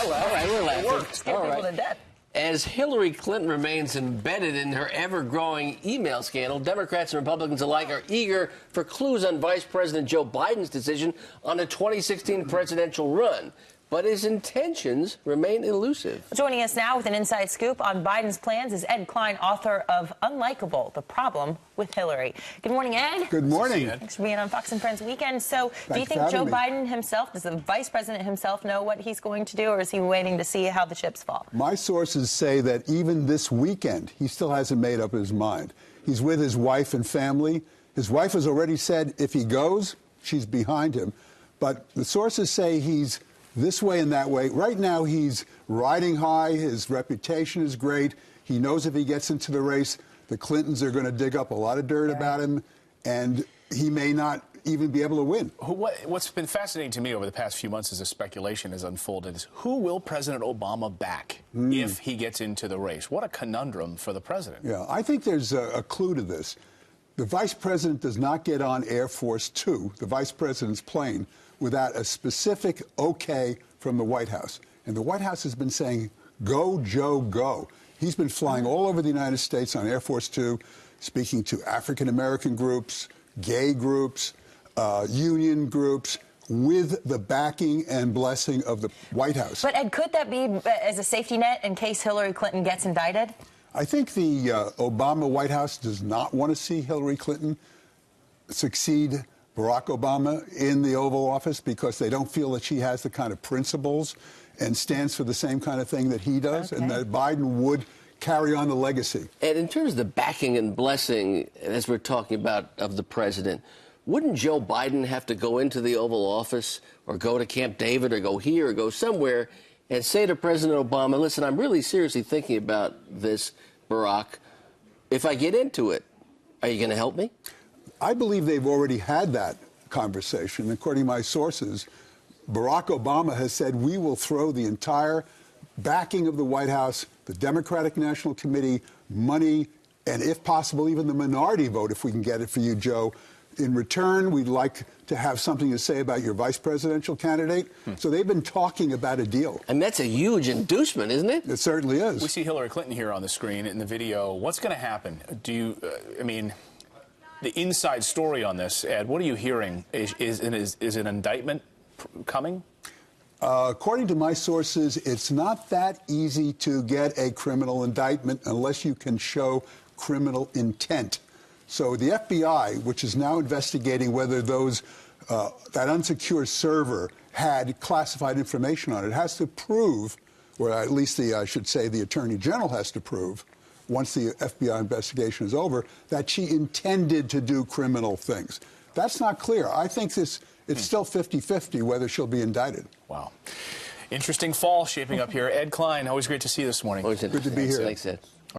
All right, we're laughing. Scare people to death. As Hillary Clinton remains embedded in her ever-growing email scandal, Democrats and Republicans alike are eager for clues on Vice President Joe Biden's decision on the 2016 presidential run. But his intentions remain elusive. Joining us now with an inside scoop on Biden's plans is Ed Klein, author of Unlikable, The Problem with Hillary. Good morning, Ed. Good morning. Thanks for being on Fox and Friends Weekend. So do you think Joe Biden himself, does the vice president himself know what he's going to do, or is he waiting to see how the chips fall? My sources say that even this weekend, he still hasn't made up his mind. He's with his wife and family. His wife has already said if he goes, she's behind him. But the sources say he's this way and that way. Right now, he's riding high. His reputation is great. He knows if he gets into the race, the Clintons are going to dig up a lot of dirt about him, and he may not even be able to win. What's been fascinating to me over the past few months as the speculation has unfolded is who will President Obama back if he gets into the race? What a conundrum for the president. Yeah, I think there's a clue to this. The vice president does not get on Air Force Two, the vice president's plane, without a specific okay from the White House. And the White House has been saying, go, Joe, go. He's been flying all over the United States on Air Force Two, speaking to African-American groups, gay groups, union groups, with the backing and blessing of the White House. But, Ed, could that be as a safety net in case Hillary Clinton gets indicted? I think the Obama White House does not want to see Hillary Clinton succeed Barack Obama in the Oval Office because they don't feel that she has the kind of principles and stands for the same kind of thing that he does, and that Biden would carry on the legacy. And in terms of the backing and blessing, as we're talking about, of the president, wouldn't Joe Biden have to go into the Oval Office or go to Camp David or go here or go somewhere and say to President Obama, listen, I'm really seriously thinking about this, Barack. If I get into it, are you going to help me? I believe they've already had that conversation. According to my sources, Barack Obama has said we will throw the entire backing of the White House, the Democratic National Committee, money, and if possible, even the minority vote, if we can get it for you, Joe. In return, we'd like to have something to say about your vice presidential candidate. So they've been talking about a deal. And that's a huge inducement, isn't it? It certainly is. We see Hillary Clinton here on the screen in the video. What's going to happen? Do you, the inside story on this, Ed, what are you hearing? Is an indictment coming? According to my sources, it's not that easy to get a criminal indictment unless you can show criminal intent. So the FBI, which is now investigating whether that unsecured server had classified information on it, has to prove, or at least I should say the Attorney General has to prove, once the FBI investigation is over, that she intended to do criminal things. That's not clear. I think it's still 50-50 whether she'll be indicted. Wow. Interesting fall shaping up here. Ed Klein, always great to see you this morning. Good to be here. Thanks, Ed.